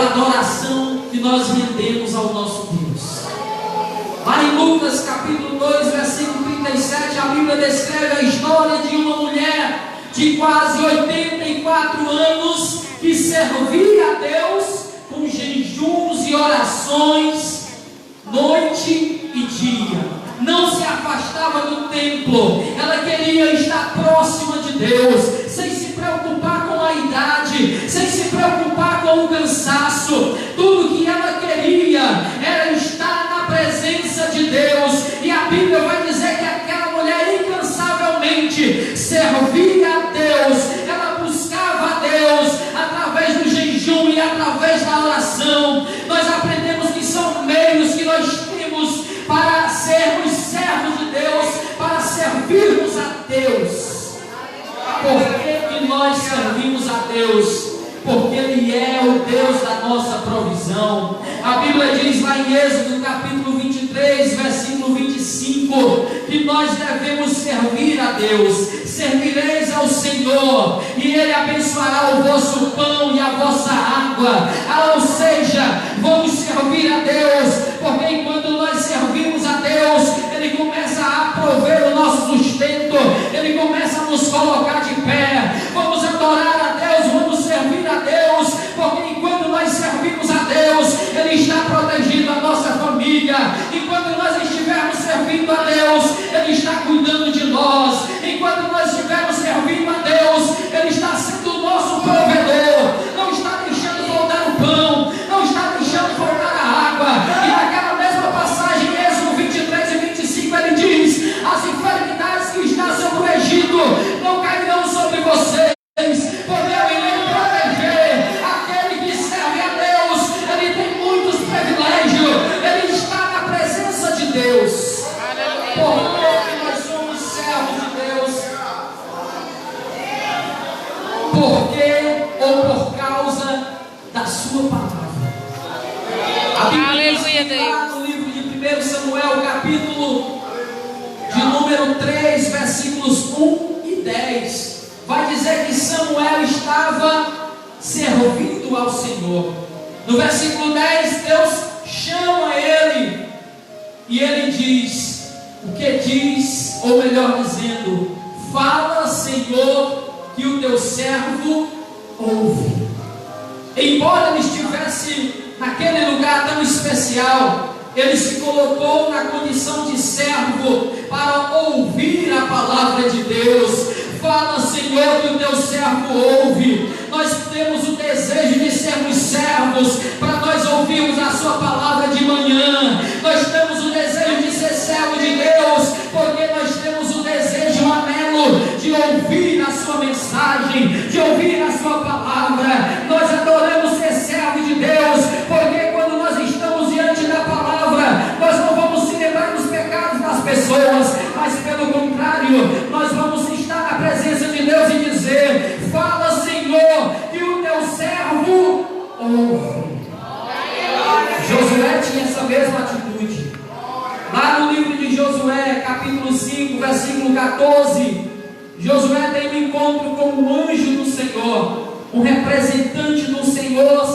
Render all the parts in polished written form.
pela adoração que nós rendemos ao nosso Deus. Lá em Lucas capítulo 2, versículo 37, a Bíblia descreve a história de uma mulher de quase 84 anos que servia a Deus com jejuns e orações noite e dia. Não se afastava do templo, ela queria estar próxima de Deus, sem se preocupar com a idade, sem se preocupar com o cansaço. Tudo que ela queria era estar na presença de Deus, e a Bíblia vai dizer que aquela mulher incansavelmente servia a Deus, ela buscava a Deus através do jejum e através da oração. Nós aprendemos que são meios que nós temos para sermos servos de Deus, para servirmos a Deus. Por que nós servimos a Deus? Porque Ele é o Deus da nossa provisão. A Bíblia diz lá em Êxodo capítulo 23, versículo 25, que nós devemos servir a Deus. Servireis ao Senhor, e Ele abençoará o vosso pão e a vossa água. Ou seja, vamos servir a Deus, porque enquanto nós servimos a Deus, Ele começa a prover o nosso sustento, Ele começa a nos colocar de pé. Vamos adorar a Deus, vamos servir a Deus, porque enquanto nós servimos a Deus, Ele está protegendo a nossa família. Enquanto nós estivermos servindo a Deus, Ele está cuidando de nós. Enquanto nós estivermos servindo a Deus, Ele está sendo o nosso provedor. Não está deixando faltar o pão, não está deixando faltar a água. E naquela mesma passagem, Êxodo 23 e 25, Ele diz: as enfermidades que estão sobre o Egito não cairão sobre vocês, porque eu irei proteger aquele que serve a Deus. Ele tem muitos privilégios, ele está na presença de Deus. Porque nós somos servos de Deus? Porque ou por causa da sua palavra. A Bíblia diz lá no livro de 1 Samuel, capítulo de número 3, versículos 1 e 10, vai dizer que Samuel estava servindo ao Senhor. No versículo 10, Deus chama ele, e ele diz: o que diz, ou melhor dizendo, fala, Senhor, que o teu servo ouve. Embora ele estivesse naquele lugar tão especial, ele se colocou na condição de servo para ouvir a palavra de Deus. Fala, Senhor, que o teu servo ouve. Nós temos o desejo de sermos servos, para nós ouvirmos a sua palavra de manhã. Nós temos o desejo de ser servo de Deus, porque nós temos o desejo, o anelo de ouvir a sua mensagem, de ouvir a sua palavra. Nós adoramos ser servo de Deus, porque quando nós estamos diante da palavra, nós não vamos se lembrar dos pecados das pessoas, mas pelo contrário, nós vamos estar na presença de Deus e dizer: fala, Senhor, que o teu servo ouve. Josué tinha essa mesma atitude. Lá no livro de Josué, capítulo 5, versículo 14, Josué tem um encontro com o anjo do Senhor. Um representante do Senhor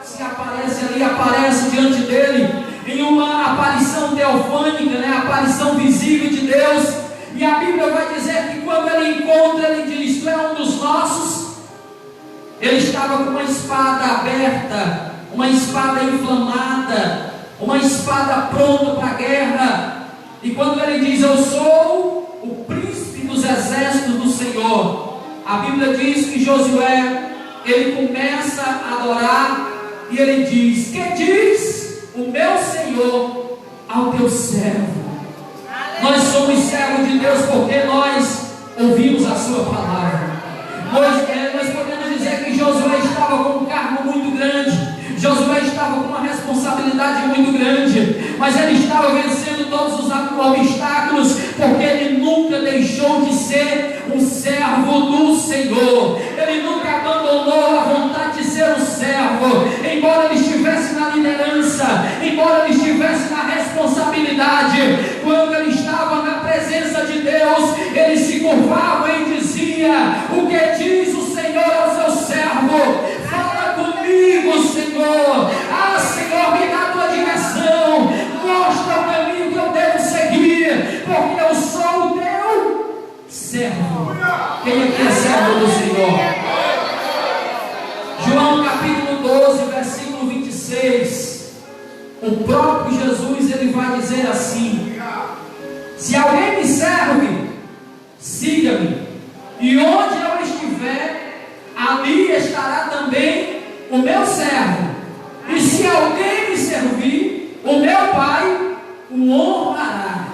se aparece ali, aparece diante dele em uma aparição teofânica, aparição visível de Deus. E a Bíblia vai dizer que quando ele encontra, ele diz: tu é um dos nossos. Ele estava com uma espada aberta, uma espada inflamada, uma espada pronta para a guerra. E quando ele diz: eu sou o príncipe dos exércitos do Senhor, a Bíblia diz que Josué, ele começa a adorar, e ele diz: que diz o meu Senhor ao teu servo? Nós somos servos de Deus porque nós ouvimos a sua palavra. Nós podemos dizer que Josué estava com um cargo muito grande, Josué estava com uma responsabilidade muito grande, mas ele estava vencendo todos os obstáculos, porque ele nunca deixou de ser um servo do Senhor. Ele nunca abandonou a vontade de ser um servo, embora ele estivesse na liderança, embora ele estivesse na responsabilidade. Quando ele estava na presença de Deus, ele se curvava e dizia: o que diz o Senhor ao seu servo? Fala comigo, Senhor, Quem é servo do Senhor? João capítulo 12, versículo 26. O próprio Jesus, ele vai dizer assim: se alguém me serve, siga-me, e onde eu estiver, ali estará também o meu servo. E se alguém me servir, o meu Pai o honrará.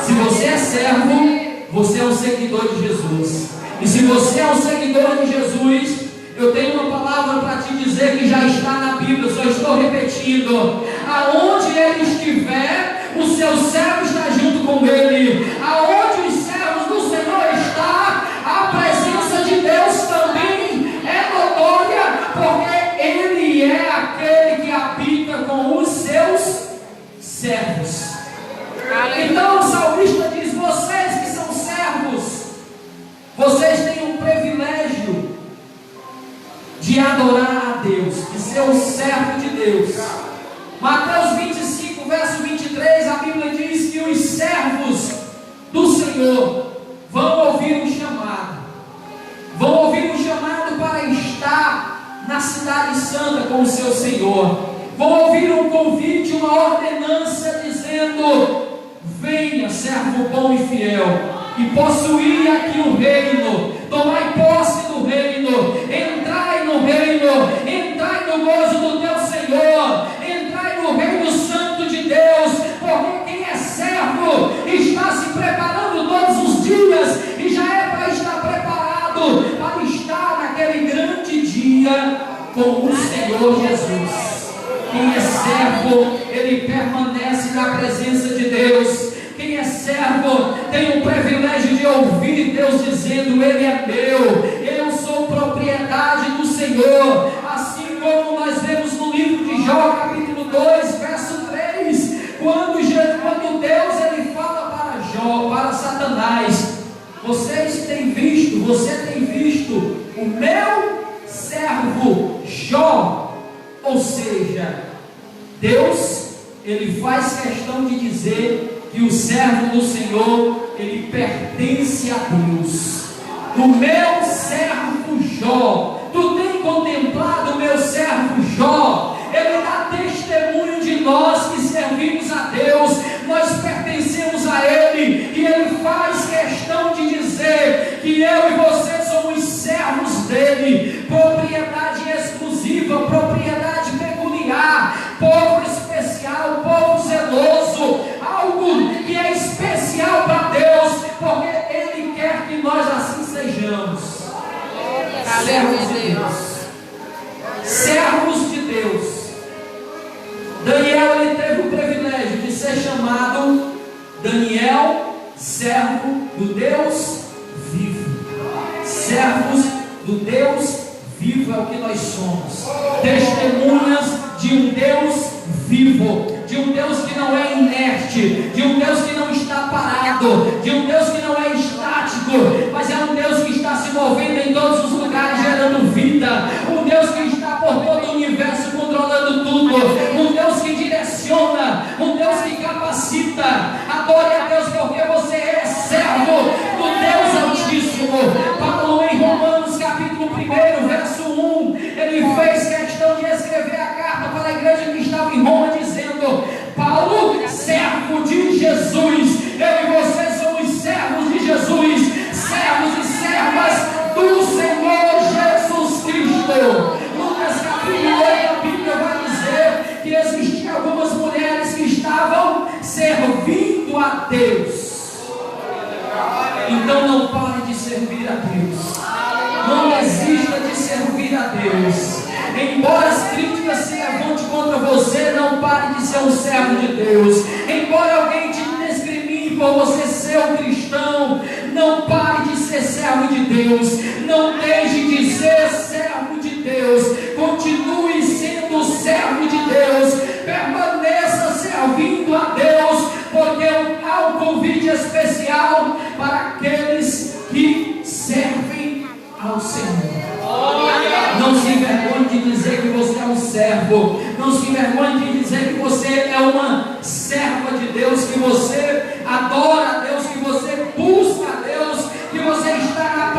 Se você é servo, você é um seguidor de Jesus. E se você é um seguidor de Jesus, eu tenho uma palavra para te dizer que já está na Bíblia, só estou repetindo: aonde ele estiver, o seu servo está junto com ele. Aonde os servos do Senhor está, a presença de Deus também é notória, porque ele é aquele que habita com os seus servos. Então o salmista diz: vocês que são servos, vocês têm o privilégio de adorar a Deus, de ser um servo de Deus. Mateus 25, verso 23, a Bíblia diz que os servos do Senhor vão ouvir um chamado. Vão ouvir um chamado para estar na cidade santa com o seu Senhor. Vão ouvir um convite, uma ordenança dizendo: venha, servo bom e fiel, e possuir aqui o reino, tomai posse do reino, entrai no reino, entrai no gozo do teu Senhor, entrai no reino santo de Deus, porque quem é servo está se preparando todos os dias, e já é para estar preparado para estar naquele grande dia com o Senhor Jesus. Quem é servo, ele permanece na presença de Deus. Quem é servo tem o privilégio de ouvir Deus dizendo: ele é meu, eu sou propriedade do Senhor. Assim como nós vemos no livro de Jó, capítulo 2, verso 3, quando Deus ele fala para Jó, para Satanás: você tem visto o meu servo Jó. Ou seja, Deus ele faz questão de dizer que o servo do Senhor ele pertence a Deus. O meu servo Jó, tu tem contemplado o meu servo Jó? Ele dá testemunho de nós que servimos a Deus, nós pertencemos a Ele, e Ele faz questão de dizer que eu e você somos servos dEle, propriedade exclusiva, propriedade peculiar, povo especial, povo zeloso, algo que é especial para Deus, porque Ele quer que nós assim sejamos. Servos de Deus. Servos de Deus. Daniel ele teve o privilégio de ser chamado Daniel, servo do Deus vivo. Servos do Deus vivo é o que nós somos. Testemunhas de um Deus vivo, de um Deus que não é inerte, de um Deus que não está parado, de um Deus que não é estático, mas é um Deus que está se movendo em todos os lugares, gerando vida, um Deus que está por todo o universo, controlando tudo, um Deus que direciona, um Deus que capacita. Adore a Deus, porque você é servo do Deus Altíssimo. Paulo, em Romanos capítulo 1, verso 1, ele fez questão de escrever a carta para a igreja que estava em Roma, dizendo: Paulo, servo de Jesus. Eu e você somos servos de Jesus, servos e servas do Senhor Jesus Cristo. Lucas capítulo 8, a Bíblia vai dizer que existiam algumas mulheres que estavam servindo a Deus. Então não pare de servir a Deus, não desista de servir a Deus. Embora as críticas se levantem contra você, não pare de ser um servo de Deus. Embora alguém te discrimine por você ser um cristão, não pare de ser servo de Deus. Não deixe de ser servo de Deus. Continue sendo servo de Deus. Permaneça servindo a Deus, porque há um convite especial para aqueles que servem ao Senhor. Não se envergonhe de dizer que você é um servo. Não se envergonhe de dizer que você é uma serva de Deus, que você adora a Deus, que você busca a Deus, que você está na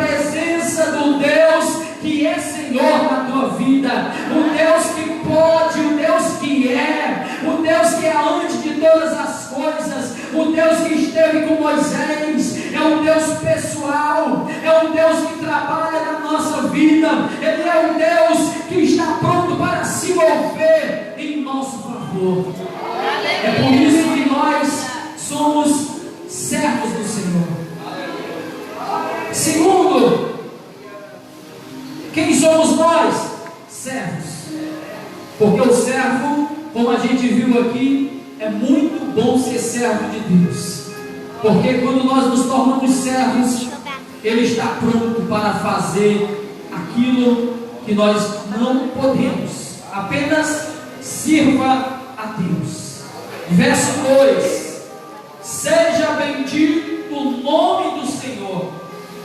com Moisés, é um Deus pessoal, é um Deus que trabalha na nossa vida, Ele é um Deus que está pronto para se mover em nosso favor. É por isso que nós somos servos do Senhor. Segundo, quem somos nós? Servos. Porque o servo, como a gente viu aqui, é muito bom ser servo de Deus. Porque quando nós nos tornamos servos, Ele está pronto para fazer aquilo que nós não podemos. Apenas sirva a Deus. Verso 2: seja bendito o nome do Senhor,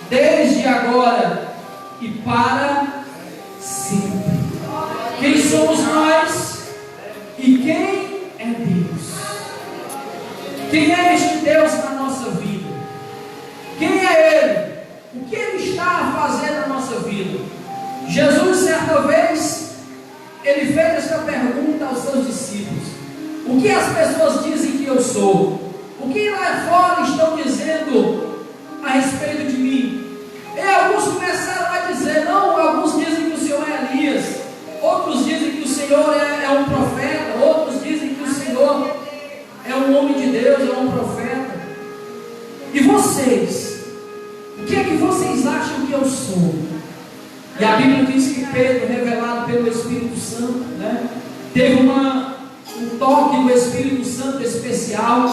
desde agora e para sempre. Quem somos nós e quem é Deus? Quem é este Deus na nossa vida? Quem é Ele? O que Ele está a fazer na nossa vida? Jesus, certa vez, Ele fez esta pergunta aos seus discípulos: o que as pessoas dizem que eu sou? O que lá fora estão dizendo a respeito de mim? E alguns começaram a dizer: não, alguns dizem que o Senhor é Elias, outros dizem que o Senhor é um profeta, outros dizem que o Senhor é um homem de Deus, é um profeta. E vocês? O que é que vocês acham que eu sou? E a Bíblia diz que Pedro, revelado pelo Espírito Santo, teve um toque do Espírito Santo especial,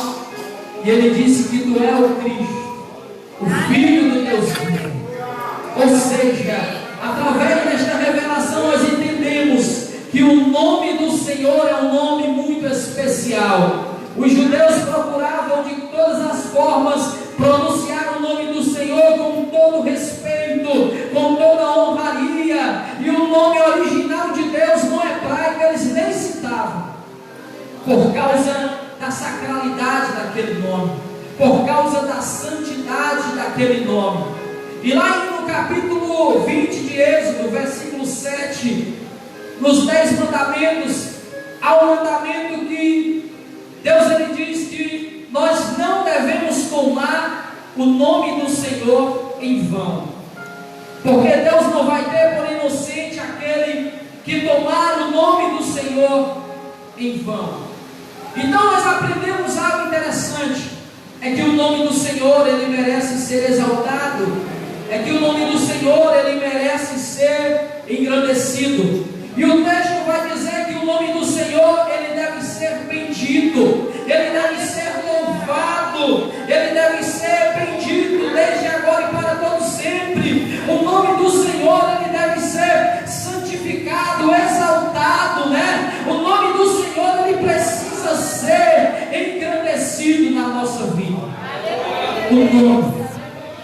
e ele disse que tu é o Cristo, o Filho do Deus vivo. Ou seja, através desta revelação nós entendemos que o nome do Senhor é um nome muito especial. Os judeus procuravam de todas as formas pronunciar o nome do Senhor com todo respeito, com toda honraria, e o nome original de Deus no hebraico eles nem citavam, por causa da sacralidade daquele nome, por causa da santidade daquele nome. E lá no capítulo 20 de Êxodo, versículo 7, nos 10 mandamentos, há um mandamento que Deus ele diz que nós não devemos tomar o nome do Senhor em vão, porque Deus não vai ter por inocente aquele que tomar o nome do Senhor em vão. Então nós aprendemos algo interessante, é que o nome do Senhor ele merece ser exaltado, é que o nome do Senhor ele merece ser engrandecido. E o texto vai dizer que o nome do Senhor ele deve ser bendito, ele deve ser louvado, ele deve ser bendito desde agora e para todo sempre. O nome do Senhor ele deve ser santificado, exaltado, O nome do Senhor ele precisa ser engrandecido na nossa vida. O nome,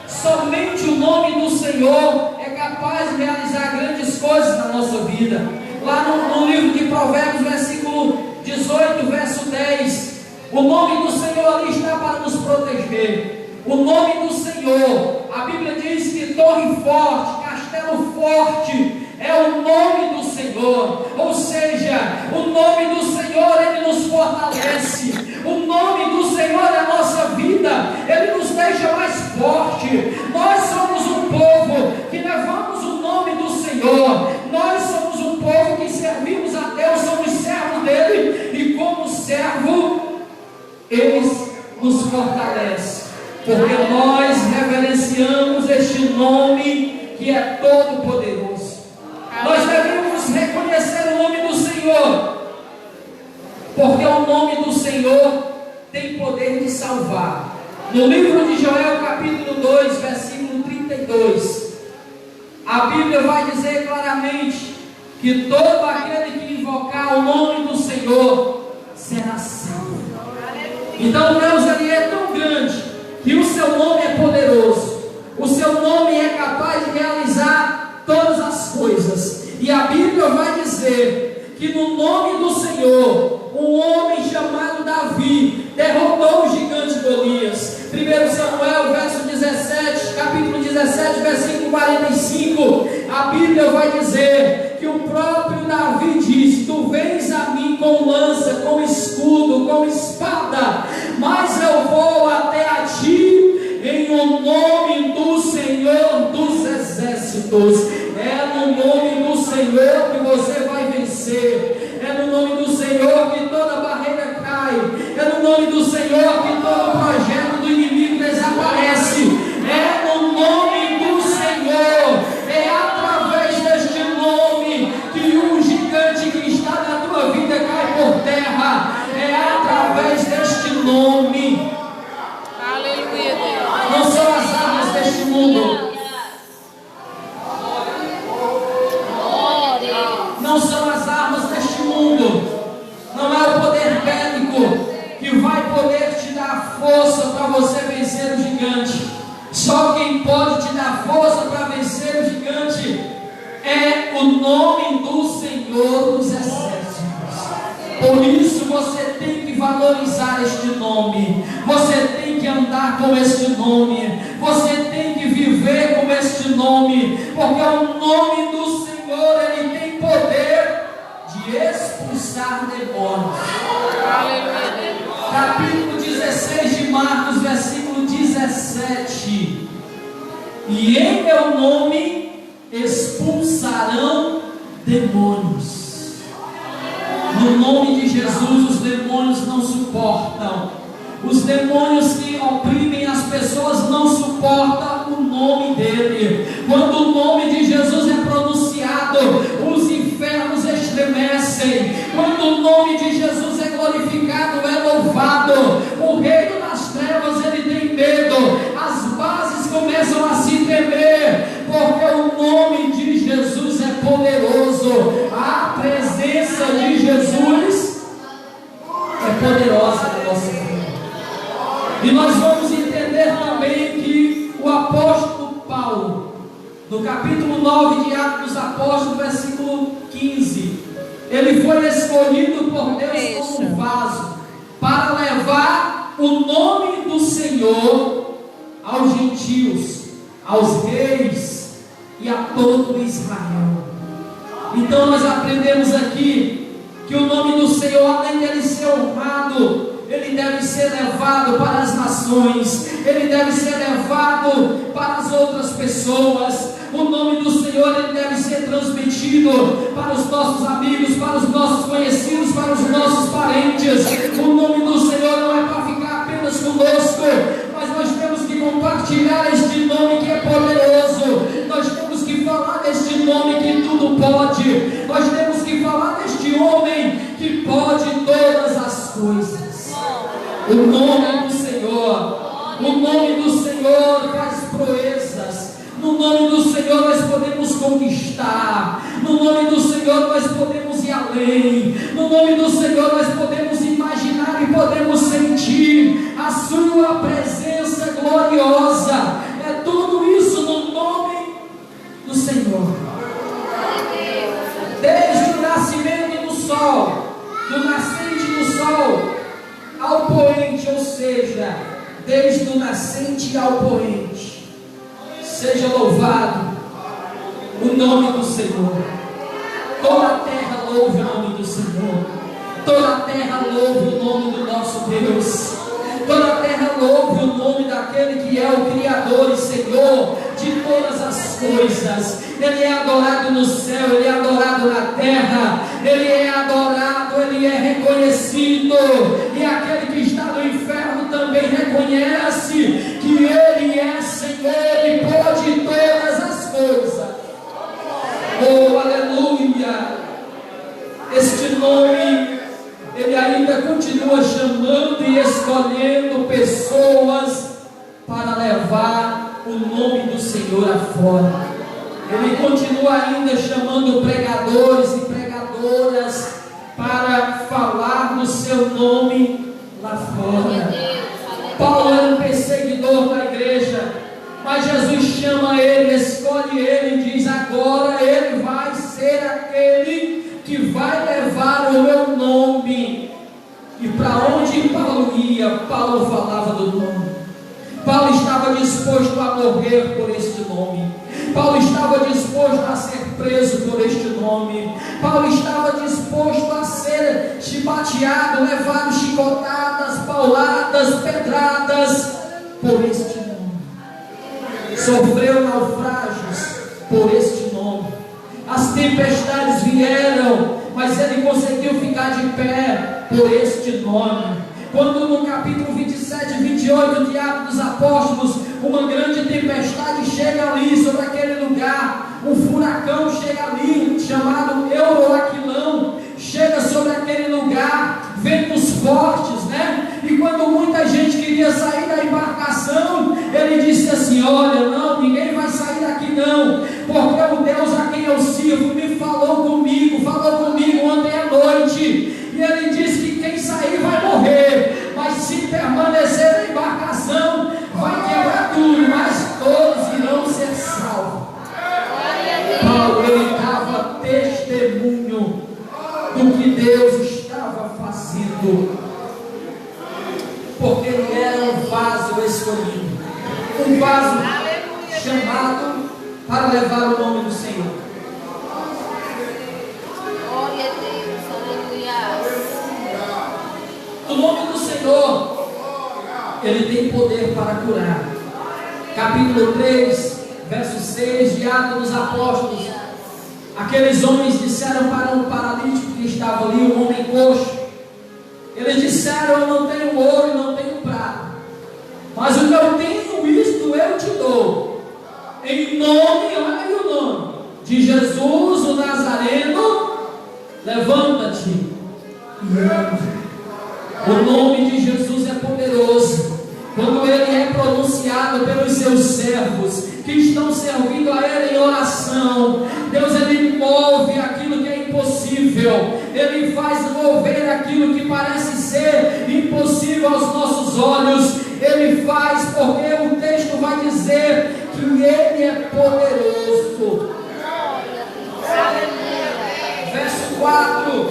somente o nome do Senhor é capaz de realizar grandes coisas na nossa vida. Lá no livro de Provérbios, versículo 18, verso 10, o nome do Senhor ali está para nos proteger. O nome do Senhor, a Bíblia diz que torre forte, castelo forte, é o nome do Senhor. Ou seja, o nome do Senhor ele nos fortalece, o nome do Senhor é a nossa vida, ele nos deixa mais forte. Nós somos um povo que levamos o nome do Senhor, nós somos um povo que servimos a Deus, somos servos dele, e como servo ele nos fortalece, porque nós reverenciamos este nome que é todo poderoso. Nós devemos reconhecer o nome do Senhor, porque o nome do Senhor tem poder de salvar. No livro de Joel, capítulo 2, versículo 32, a Bíblia vai dizer claramente que todo aquele que invocar o nome do Senhor será salvo. Então Deus ele é tão grande que o seu nome é poderoso, o seu nome é capaz de realizar todas as coisas. E a Bíblia vai dizer que no nome do Senhor, um homem chamado Davi derrotou o gigante Golias. 1 Samuel, verso 17, capítulo 17, versículo 45, a Bíblia vai dizer que o próprio Davi disse: tu vens a mim com lança, com escudo, com espada, mas eu vou até a ti em o nome do Senhor dos Exércitos. É no nome do Senhor que você vai vencer. É no nome do Senhor que toda barreira cai. É no nome do Senhor que todo projeto do inimigo desaparece. É no nome do Senhor. É através deste nome que um gigante que está na tua vida cai por terra. É através deste nome. Aleluia, Deus. Não são as armas deste mundo. Não são as armas deste mundo. Não é o poder bélico que vai poder te dar força para você vencer o gigante. Só quem pode te dar força para vencer o gigante é o nome do Senhor dos Exércitos. Por isso você tem que valorizar este nome. Você tem que andar com este nome. Você tem que viver com este nome. Porque o nome do Senhor, ele tem poder de expulsar demônios. Capítulo 16 de Marcos, versículo 17. E em meu nome expulsarão demônios. No nome de Jesus, os demônios não suportam. Os demônios que oprimem as pessoas não suportam o nome dele. Quando o nome de Jesus é pronunciado, os infernos estremecem. Quando o nome de Jesus é glorificado, é louvado, o reino das trevas ele tem medo. As bases começam a se tremer, porque o nome de Jesus é poderoso. A presença de Jesus é poderosa na nossa vida. E nós vamos entender também que o apóstolo Paulo, no capítulo 9 de Atos dos Apóstolos, versículo 15, ele foi escolhido por Deus como vaso para levar o nome do Senhor aos gentios, aos reis e a todo Israel. Então nós aprendemos aqui que o nome do Senhor, além de ele ser honrado, ele deve ser levado para as nações, ele deve ser levado para as outras pessoas. O nome do Senhor, ele deve ser transmitido para os nossos amigos, para os nossos conhecidos, para os nossos parentes. O nome do Senhor não é para ficar apenas conosco, mas nós temos que compartilhar este nome que é poderoso. Nós temos que falar deste nome que tudo pode. Nós temos que falar deste homem que pode todas as coisas. O nome do Senhor, o nome do Senhor faz proezas. No nome do Senhor nós podemos conquistar. No nome do Senhor nós podemos ir além. No nome do Senhor nós podemos imaginar e podemos sentir a sua presença gloriosa. É tudo isso no nome do Senhor. Desde o nascimento do sol, do nascente do sol ao poente, ou seja, desde o nascente ao poente, seja louvado o nome do Senhor. Toda a terra louve o nome do Senhor. Toda a terra louve o nome do nosso Deus. Toda a terra louve o nome daquele que é o Criador e Senhor de todas as coisas. Ele é adorado no céu, ele é adorado na terra, ele é adorado, ele é reconhecido. E aquele que está no inferno também reconhece que ele é Senhor e pode todas as coisas. Oh, aleluia! Este nome, ele ainda continua chamando e escolhendo pessoas para levar o nome do Senhor afora. Ele continua ainda chamando pregadores e pregadoras para falar no seu nome lá fora. Paulo era um perseguidor da igreja, mas Jesus chama ele, escolhe ele e diz: agora ele vai ser aquele que vai levar o meu nome. E para onde Paulo ia, Paulo falava do nome. Paulo estava disposto a morrer por este nome. Paulo estava disposto a ser preso por este nome. Paulo estava disposto a ser chibateado, levado chicotadas, pauladas, pedradas por este nome. Sofreu naufrágios por este nome. As tempestades vieram, mas ele conseguiu ficar de pé por este nome. Quando no capítulo 27 e 28 de Atos dos Apóstolos, uma grande tempestade chega ali sobre aquele lugar, um furacão chega ali, chamado Euroaquilão, chega sobre aquele lugar, ventos fortes, né? E quando muita gente queria sair da embarcação, ele disse assim: olha, não, ninguém vai sair daqui não, porque o Deus a quem eu sirvo me falou comigo ontem à noite, e ele disse que quem sair vai morrer, mas se permanecer na embarcação, vai quebrar tudo, mas todos irão ser salvos. Paulo, ele dava testemunho do que Deus estava fazendo, porque ele era um vaso escolhido, um vaso chamado para levar o nome do Senhor. Glória a Deus, aleluia. O nome do Senhor, ele tem poder para curar. Capítulo 3, verso 6 de Atos dos Apóstolos. Aqueles homens disseram para um paralítico que estava ali, um homem coxo. Eles disseram: eu não tenho ouro e não tenho prata, mas o que eu tenho, isto eu te dou. Em nome, olha aí o nome, de Jesus o Nazareno, levanta-te e anda. O nome de Jesus é poderoso. Quando ele é pronunciado pelos seus servos que estão servindo a ele em oração, Deus, ele move aquilo que é impossível, ele faz mover aquilo que parece ser impossível aos nossos olhos. Ele faz, porque o texto vai dizer que ele é poderoso. Verso 4: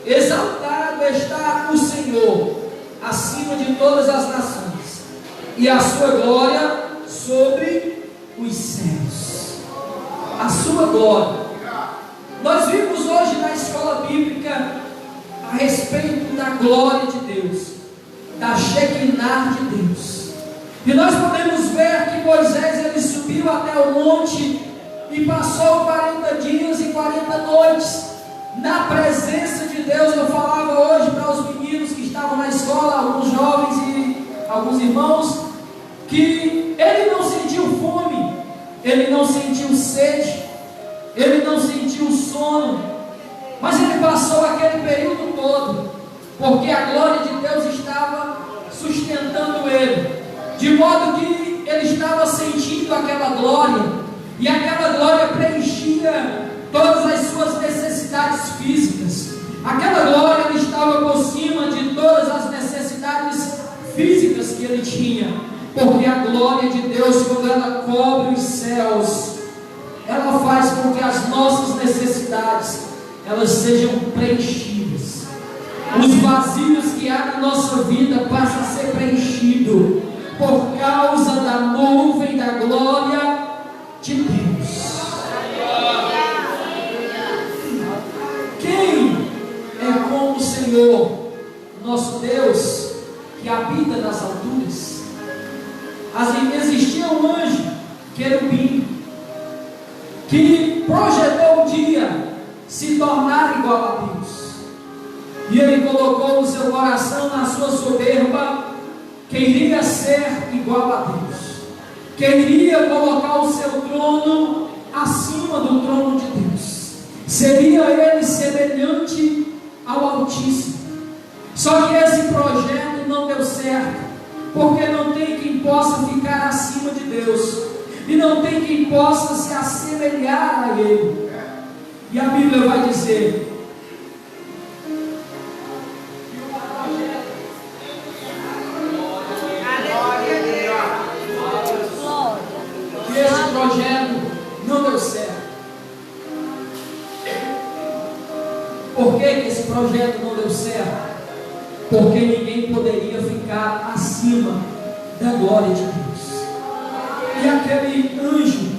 exaltado está o Senhor acima de todas as nações, e a sua glória sobre os céus. A sua glória. Nós vimos hoje na escola bíblica a respeito da glória de Deus, da Shekinah de Deus, e nós podemos ver que Moisés, ele subiu até o monte e passou 40 dias e 40 noites na presença de Deus. Eu falava hoje para os meninos que estavam na escola, alguns jovens e alguns irmãos, que ele não sentiu fome, ele não sentiu sede, ele não sentiu sono, mas ele passou aquele período todo, porque a glória de Deus estava sustentando ele, de modo que ele estava sentindo aquela glória, e aquela glória preenchia todas as suas necessidades físicas. Aquela glória estava por cima de todas as necessidades físicas que ele tinha, porque a glória de Deus, quando ela cobre os céus, ela faz com que as nossas necessidades elas sejam preenchidas. Os vazios que há na nossa vida passam a ser preenchidos por causa da nuvem da glória de Deus. Quem é como o Senhor, nosso Deus, que habita nas alturas? Existia um anjo, querubim, que projetou um dia se tornar igual a Deus, e ele colocou no seu coração, na sua soberba, que iria ser igual a Deus, que iria colocar o seu trono acima do trono de Deus, seria ele semelhante ao Altíssimo. Só que esse projeto não deu certo, porque não tem quem possa ficar acima de Deus, e não tem quem possa se assemelhar a Ele. E a Bíblia vai dizer que esse projeto não deu certo. Por que esse projeto não deu certo? Porque ninguém poderia ficar acima da glória de Deus. E aquele anjo,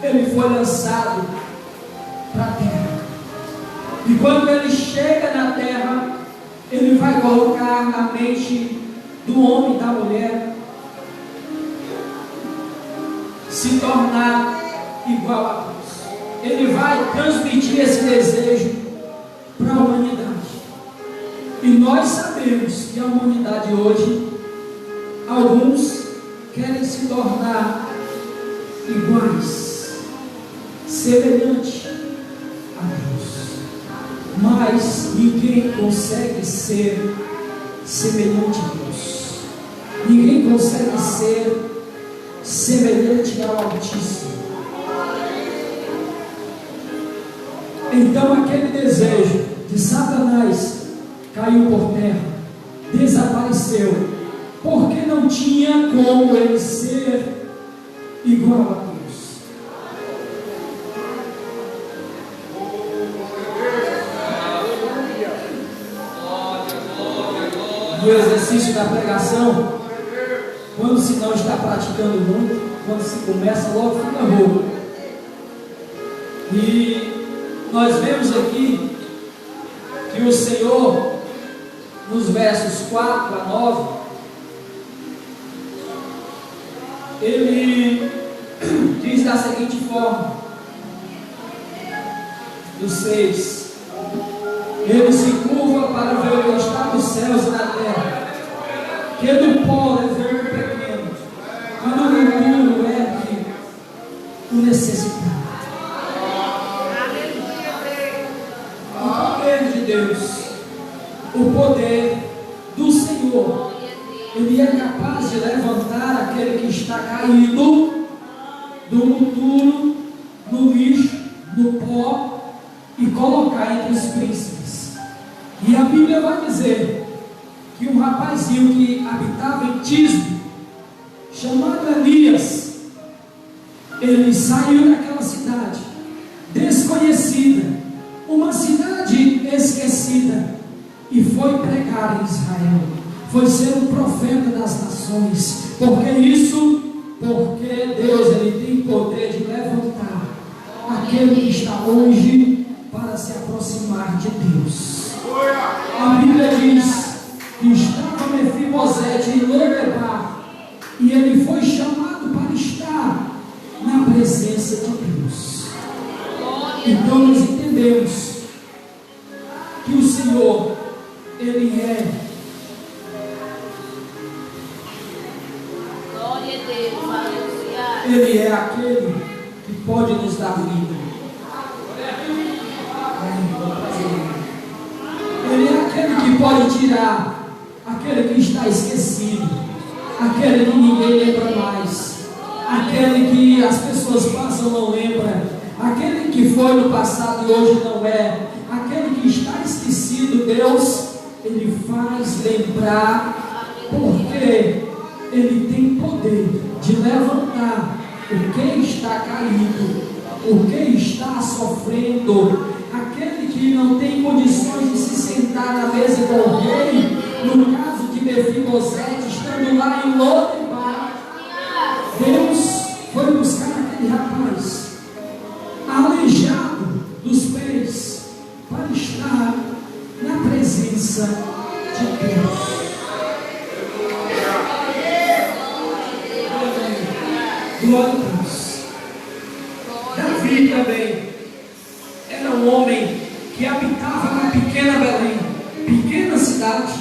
ele foi lançado para a terra. E quando ele chega na terra, ele vai colocar na mente do homem e da mulher se tornar igual a Deus. Ele vai transmitir esse desejo para a humanidade. E nós sabemos que a humanidade hoje, alguns querem se tornar iguais, semelhantes a Deus, mas ninguém consegue ser semelhante a Deus. Ninguém consegue ser semelhante ao Altíssimo. Então aquele desejo de Satanás caiu por terra, desapareceu, porque não tinha como ele ser igual a Deus. No exercício da pregação, quando se não está praticando muito, quando se começa, logo fica rouco. E nós vemos aqui que o Senhor, nos versos 4 a 9, ele diz da seguinte forma, do 6: ele se curva para ver o que está nos céus e na terra, que do pó levou o pequeno, e no murmúrio ergue o necessitado. O poder de Deus, o poder do Senhor, ele é capaz de levantar aquele que está caído do monturo, no lixo, no pó, e colocar entre os príncipes. E a Bíblia vai dizer que um rapazinho que habitava em Tisbe, chamado Elias, ele saiu daquela cidade desconhecida, uma cidade esquecida, e foi pregar em Israel, foi ser um profeta das nações. Porque isso? Porque Deus, ele tem poder de levantar aquele que está longe para se aproximar de Deus. A Bíblia diz que estava Mefibosete em Lodebar, e ele foi chamado para estar na presença de Deus. Então nós entendemos que o Senhor, ele é Ele é aquele que pode nos dar vida. Ele é aquele que pode tirar aquele que está esquecido, aquele que ninguém lembra mais, aquele que as pessoas passam não lembram, aquele que foi no passado e hoje não é, aquele que está esquecido. Deus, ele faz lembrar, porque ele tem poder de levantar o que está caído, o que está sofrendo, aquele que não tem condições de se sentar na mesa com o rei. No caso de Mefibosete, estando lá em Lodebar, Deus foi buscar aquele rapaz aleijado dos pés para estar na presença de Deus. Glória a Deus. Davi também era um homem que habitava na pequena Belém, pequena cidade,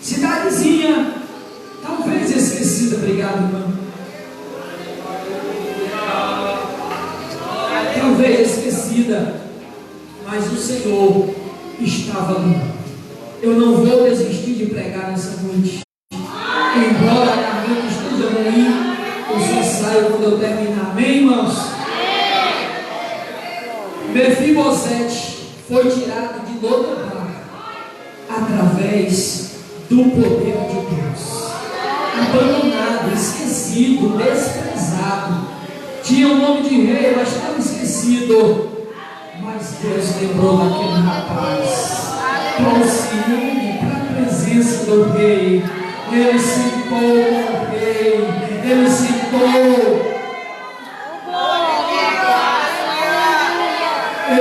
cidadezinha, talvez esquecida. Obrigado, irmão. Talvez esquecida, mas o Senhor estava ali. Eu não vou desistir de pregar nessa noite, embora a garganta esteja ruim. Eu só saio quando eu terminar. Amém, irmãos? Mefibosete foi tirado de Lodebar através do poder de Deus. Abandonado, esquecido, desprezado. Tinha o nome de rei, mas estava esquecido. Mas Deus lembrou daquele rapaz. Trouxe ele para a presença do rei. Ele sentou com o rei. Ele sentou.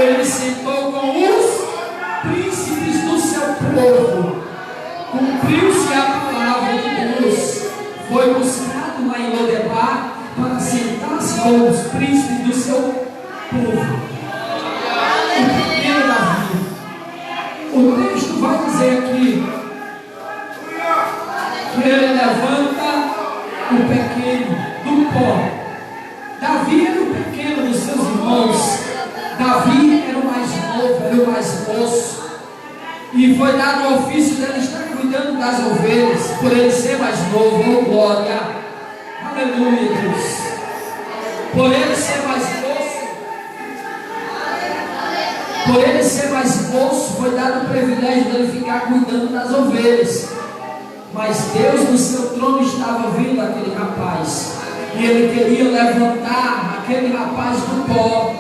ele sentou com os príncipes do seu povo. Cumpriu-se a palavra de Deus. Foi buscado lá em Lodebar para sentar-se com os príncipes do seu povo. O pequeno Davi. O texto vai dizer aqui que ele levanta o pequeno do pó. Davi era o pequeno dos seus irmãos. Davi era o mais novo, era o mais moço. E foi dado o ofício dele estar cuidando das ovelhas, por ele ser mais novo. Oh glória, aleluia, Deus. Por ele ser mais moço, foi dado o privilégio dele ficar cuidando das ovelhas. Mas Deus no seu trono estava vendo aquele rapaz, e ele queria levantar aquele rapaz do pó.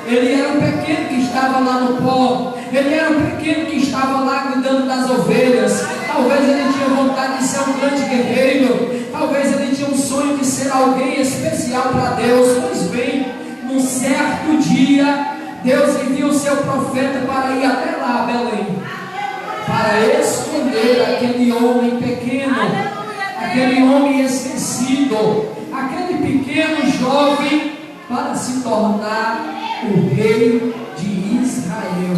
Ele era um pequeno que estava lá no pó. Ele era um pequeno que estava lá cuidando das ovelhas. Talvez ele tinha vontade de ser um grande guerreiro. Talvez ele tinha um sonho de ser alguém especial para Deus. Pois bem, num certo dia, Deus envia o seu profeta para ir até lá a Belém, para esconder aquele homem pequeno, aquele homem esquecido, aquele pequeno jovem, para se tornar o rei de Israel.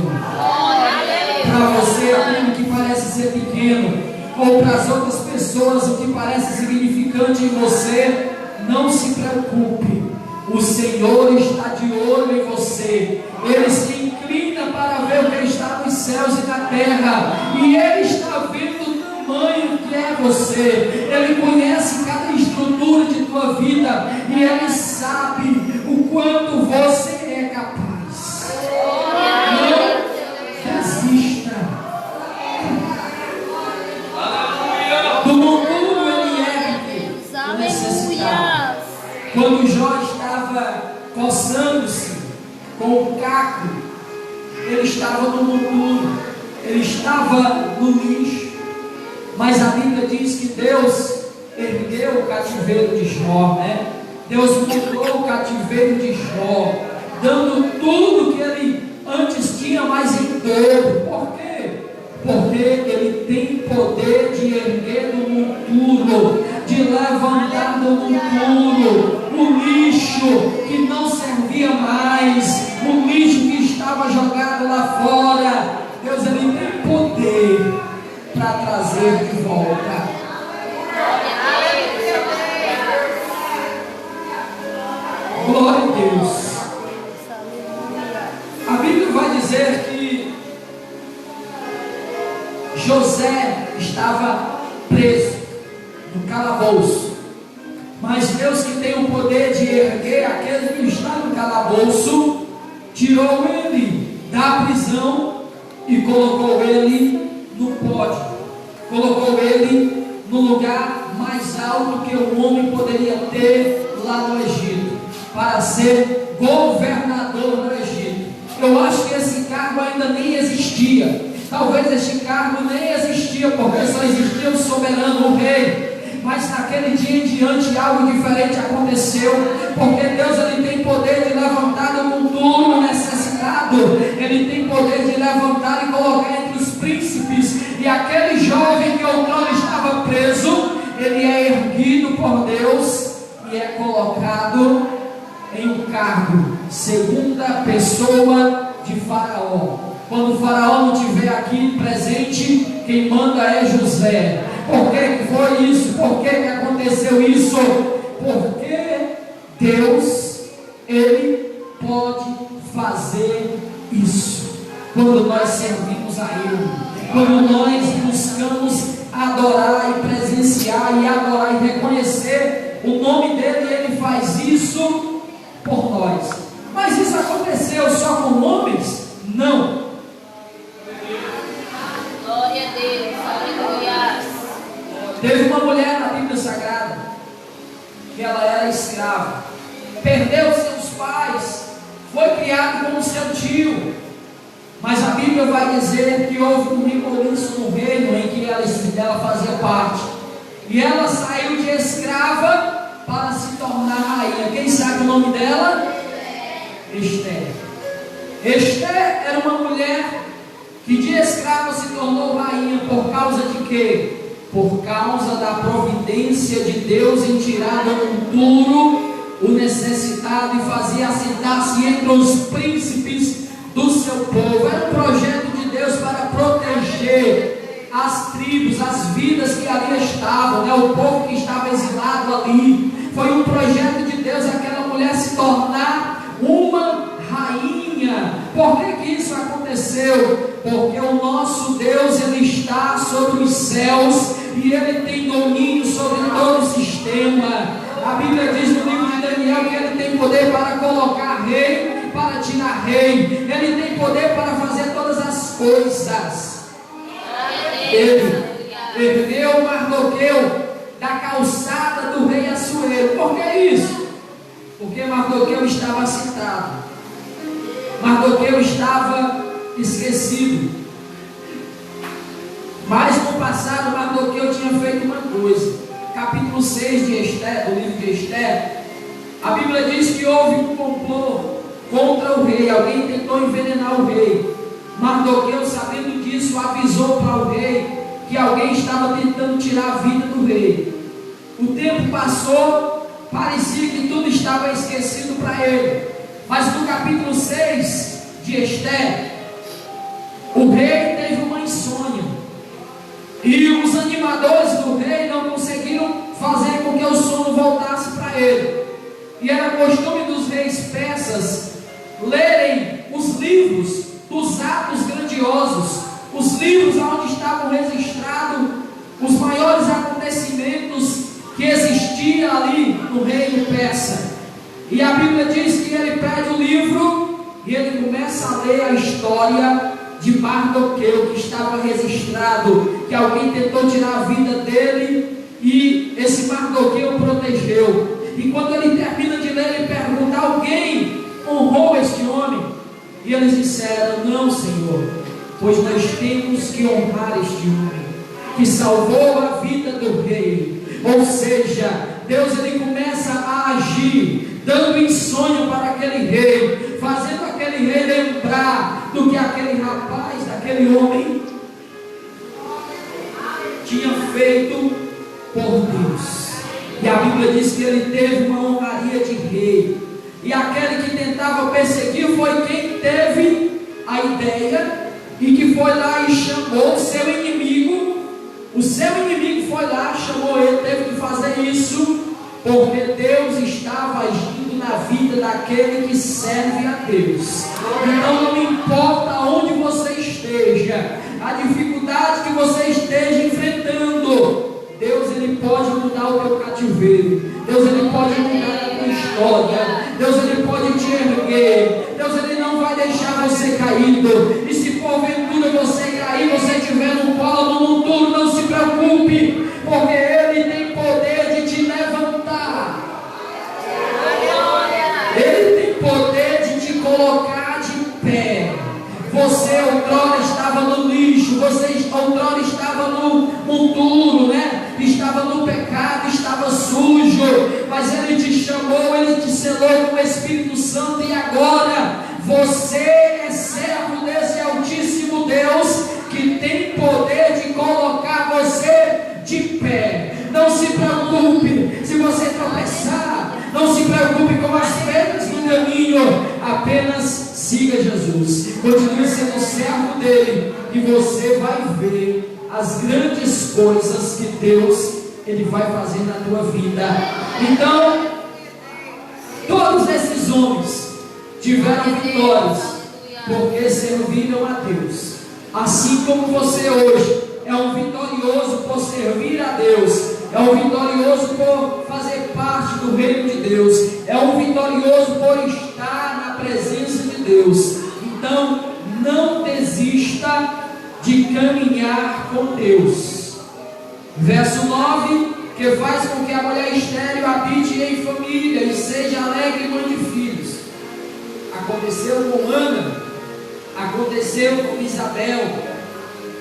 Para você, aquilo que parece ser pequeno, ou para as outras pessoas, o que parece significante em você, não se preocupe. O Senhor está de olho em você. Ele se inclina para ver o que está nos céus e na terra, e Ele está vendo o tamanho que é você. Ele conhece cada estrutura de tua vida, e Ele sabe o quanto você é capaz. Não desista. Do monturo ele é necessitado. Quando Jó estava coçando-se com o caco, ele estava no monturo, ele estava no lixo. Mas a Bíblia diz que Deus ergueu o cativeiro de Jó, né? Deus mudou o cativeiro de Jó, dando tudo que ele antes tinha, mais em dobro. Por quê? Porque ele tem poder de erguer do monturo, de levantar do monturo o lixo que não servia mais, o lixo que estava jogado lá fora. Deus, ele tem poder para trazer de volta. Glória a Deus. A Bíblia vai dizer que José estava preso no calabouço, mas Deus, que tem o poder de erguer aquele que está no calabouço, tirou ele da prisão e colocou ele no pódio, colocou ele no lugar mais alto que o homem poderia ter lá no Egito, para ser governador do Egito. Eu acho que esse cargo ainda nem existia. Talvez este cargo nem existia, porque só existia o soberano, o rei. Mas naquele dia em diante algo diferente aconteceu, porque Deus, ele tem poder de levantar do monturo necessitado. Ele tem poder de levantar e colocar entre os príncipes. E aquele jovem que outrora estava preso, ele é erguido por Deus e é colocado em um cargo, segunda pessoa de Faraó. Quando o Faraó não estiver aqui presente, quem manda é José. Por que foi isso? Por que aconteceu isso? Porque Deus, ele pode fazer isso quando nós servimos a Ele, quando nós buscamos adorar e presenciar e adorar e reconhecer o nome dele. Ele faz isso por nós. Mas isso aconteceu só com homens? Não. Glória a Deus, aleluia. Teve uma mulher na Bíblia Sagrada que ela era escrava, perdeu seus pais, foi criado como seu tio, mas a Bíblia vai dizer que houve um reboliço no reino em que ela fazia parte, e ela saiu de escrava para se tornar rainha. Quem sabe o nome dela? Esther. Esther era uma mulher que de escrava se tornou rainha por causa de quê? Por causa da providência de Deus em tirar do monturo o necessitado e fazer assentar-se entre os príncipes do seu povo. Era um projeto de Deus para proteger as tribos, as vidas que ali estavam, né? O povo que estava exilado ali. Foi um projeto de Deus aquela mulher se tornar uma rainha. Por que isso aconteceu? Porque o nosso Deus, Ele está sobre os céus e Ele tem domínio sobre todo o sistema. A Bíblia diz no livro de Daniel que Ele tem poder para colocar rei, para tirar rei. Ele tem poder para fazer todas as coisas. Ele ergueu Mardoqueu da calçada do rei Assuero. Por que isso? Porque Mardoqueu estava citado. Mardoqueu estava esquecido. Mas no passado Mardoqueu tinha feito uma coisa. Capítulo 6 de Esther, do livro de Esther, a Bíblia diz que houve um complô contra o rei. Alguém tentou envenenar o rei. Mardoqueu, sabendo disso, avisou para o rei que alguém estava tentando tirar a vida do rei. O tempo passou, parecia que tudo estava esquecido para ele. Mas no capítulo 6 de Esther, o rei teve uma insônia. E os animadores do rei não conseguiram fazer com que o sono voltasse para ele. E era costume dos reis persas lerem os livros dos atos grandiosos, os livros onde estavam registrados os maiores acontecimentos que existiam ali no reino persa. E a Bíblia diz que ele pede o livro e ele começa a ler a história de Mardoqueu, que estava registrado, que alguém tentou tirar a vida dele e esse Mardoqueu protegeu. E quando ele termina de ler, ele pergunta: alguém honrou este homem? E eles disseram: não, Senhor, pois nós temos que honrar este homem que salvou a vida do rei. Ou seja, Deus ele começa a agir, dando insônia para aquele rei, fazendo aquele rei lembrar do que aquele rapaz, daquele homem tinha feito por Deus. E a Bíblia diz que ele teve uma honraria de rei. E aquele que tentava perseguir foi quem teve a ideia e que foi lá e chamou o seu inimigo. O seu inimigo foi lá, chamou ele, teve que fazer isso, porque Deus estava agindo na vida daquele que serve a Deus. Então não importa onde você esteja, a dificuldade que você esteja enfrentando, Deus ele pode mudar o teu cativeiro. Deus ele pode mudar a tua história. Deus ele pode te erguer. Deus ele não vai deixar você caído. E se porventura você cair, você estiver no polo, no monturo, não se preocupe, porque ele tem poder de te levantar. Ele tem poder de te colocar de pé. Você outrora estava no lixo, você outrora estava no monturo, né? Estava no pecado, estava sujo, mas Ele te chamou, Ele te selou com o Espírito Santo, e agora você é servo desse Altíssimo Deus, que tem poder de colocar você de pé. Não se preocupe se você tropeçar, não se preocupe com as pedras no caminho, apenas siga Jesus, continue sendo servo dele, e você vai ver as grandes coisas que Deus ele vai fazer na tua vida. Então, todos esses homens tiveram vitórias, porque serviram a Deus. Assim como você hoje é um vitorioso por servir a Deus, é um vitorioso por fazer parte do reino de Deus, é um vitorioso por estar na presença de Deus. Então, não desista de caminhar com Deus. Verso 9: que faz com que a mulher estéril habite em família e seja alegre mãe de filhos. Aconteceu com Ana, aconteceu com Isabel,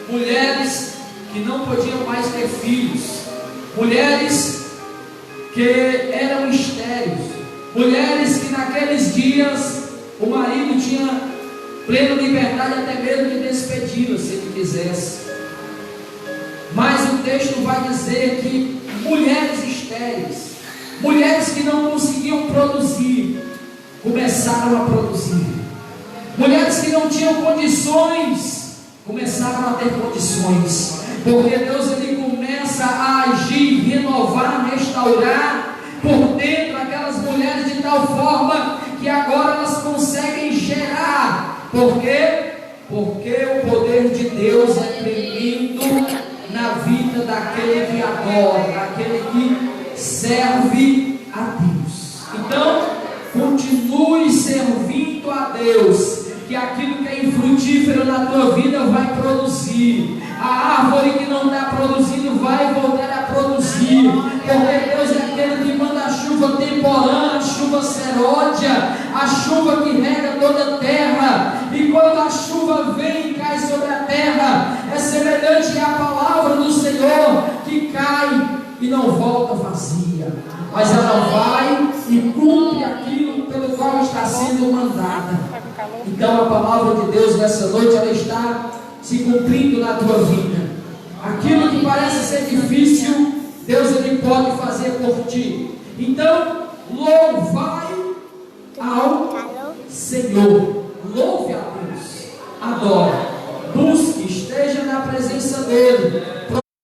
mulheres que não podiam mais ter filhos, mulheres que eram estéreis, mulheres que naqueles dias o marido tinha plena liberdade até mesmo de despedi-la, se ele quisesse. Mas o texto vai dizer que mulheres estéreis, mulheres que não conseguiam produzir, começaram a produzir. Mulheres que não tinham condições, começaram a ter condições. Porque Deus, ele começa a agir, renovar, restaurar por dentro aquelas mulheres de tal forma que agora elas conseguem gerar. Por quê? Porque o poder de Deus é tremendo na vida daquele que adora, daquele que serve a Deus. Então, continue servindo a Deus, que aquilo que é infrutífero na tua vida vai produzir. A árvore que não está produzindo vai voltar a produzir, porque Deus é aquele que manda a chuva temporânea, a chuva seródia, a chuva que rega toda a terra. E quando a chuva vem e cai sobre a terra, é semelhante à palavra do Senhor, que cai e não volta vazia, mas ela vai e cumpre aquilo pelo qual está sendo mandada. Então a palavra de Deus nessa noite, ela está se cumprindo na tua vida. Aquilo que parece ser difícil, Deus, ele pode fazer por ti. Então, louvai ao Senhor, louve a Deus, adore, busque, esteja na presença dele,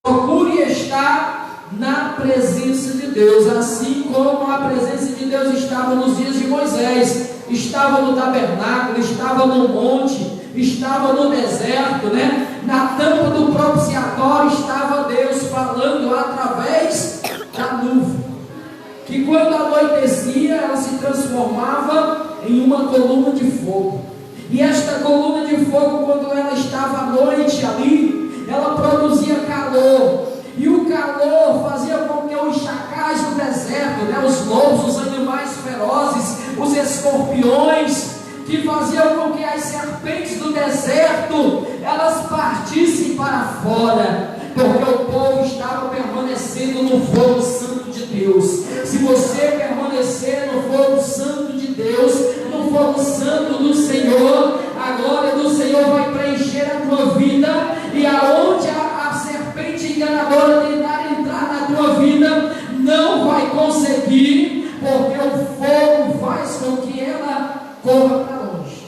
procure estar na presença de Deus, assim como a presença de Deus estava nos dias de Moisés. Estava no tabernáculo, estava no monte, estava no deserto, né? Na tampa do propiciatório estava Deus falando através da nuvem, que quando anoitecia ela se transformava em uma coluna de fogo. E esta coluna de fogo, quando ela estava à noite ali, ela produzia calor. E o calor fazia com que os chacais do deserto, né, os lobos, os animais ferozes, os escorpiões, que faziam com que as serpentes do deserto, elas partissem para fora, porque o povo estava permanecendo no fogo santo de Deus. Se você permanecer no fogo santo de Deus, no fogo santo do Senhor, a glória do Senhor vai preencher a tua vida, e aonde a serpente enganadora tentar entrar na tua vida, não vai conseguir, porque o fogo faz com que ela corra para longe.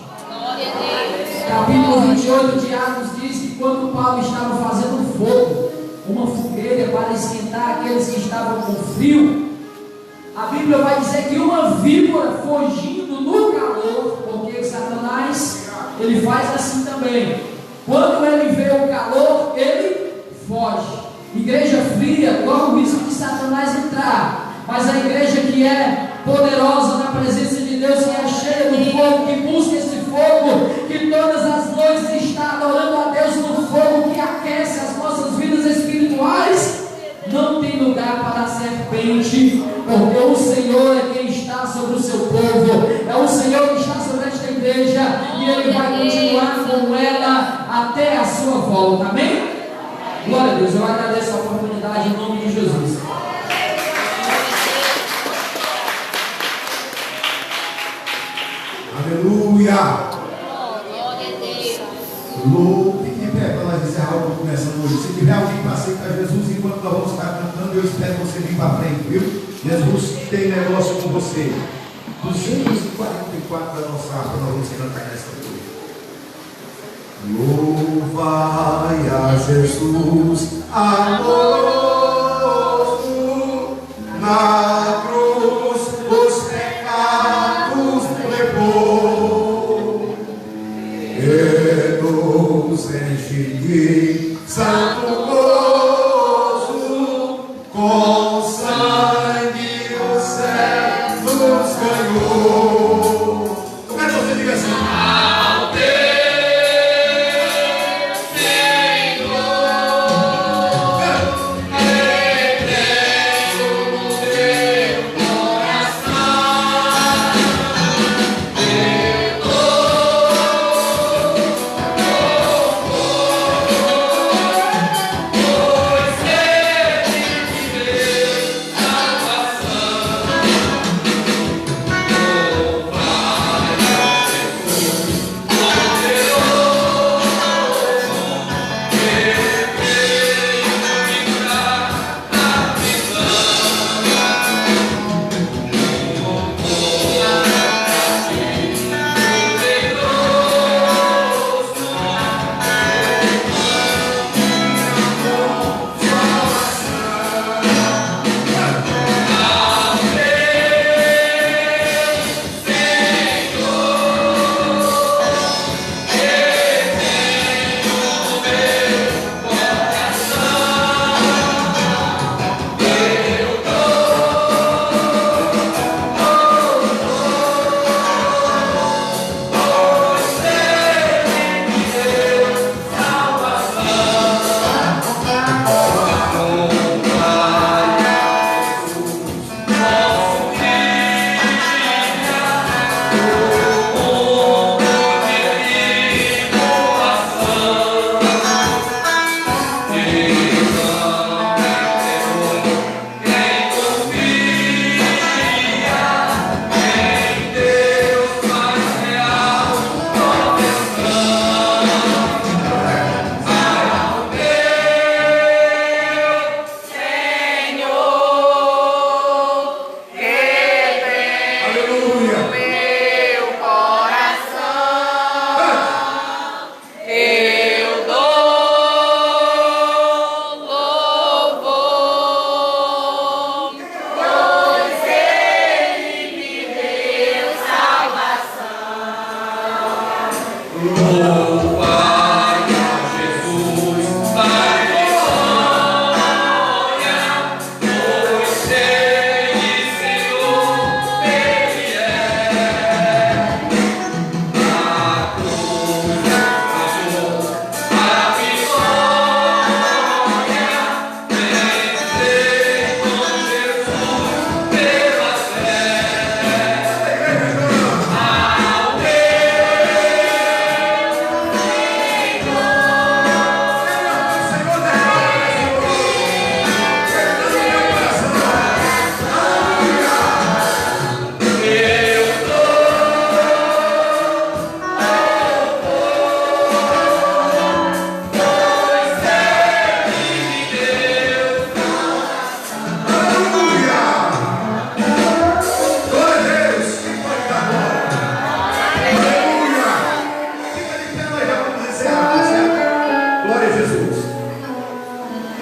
Capítulo 28 de Atos diz que quando Paulo estava fazendo fogo, uma fogueira para esquentar aqueles que estavam com frio, a Bíblia vai dizer que uma víbora fugindo no calor, porque Satanás, ele faz assim também. Quando ele vê o calor, ele foge. Igreja fria corre o risco de Satanás entrar, mas a igreja que é poderosa na presença de Deus, que é cheia do fogo, que busca esse fogo, que todas as noites está adorando a Deus no fogo que aquece as nossas vidas espirituais, não tem lugar para a serpente, porque o Senhor é quem está sobre o seu povo, é o Senhor que está sobre esta igreja, e Ele vai continuar com ela até a sua volta. Amém? Glória a Deus. Eu agradeço a oportunidade em nome de Jesus. Aleluia. Glória a Deus. Louco. Fique em pé para nós encerrar o culto nessa noite. Se tiver alguém para aceitar Jesus enquanto nós vamos estar cantando, eu espero você vir para frente, viu? Jesus tem negócio com você. 244 da nossa harpa, nós vamos cantar nessa noite. Louvai a Jesus amoroso, na cruz os pecados levou, e nos enche de santo gozo, com sangue o céu nos ganhou. Como é que você diga assim? Yeah.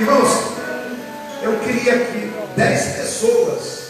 Irmãos, eu queria que 10 pessoas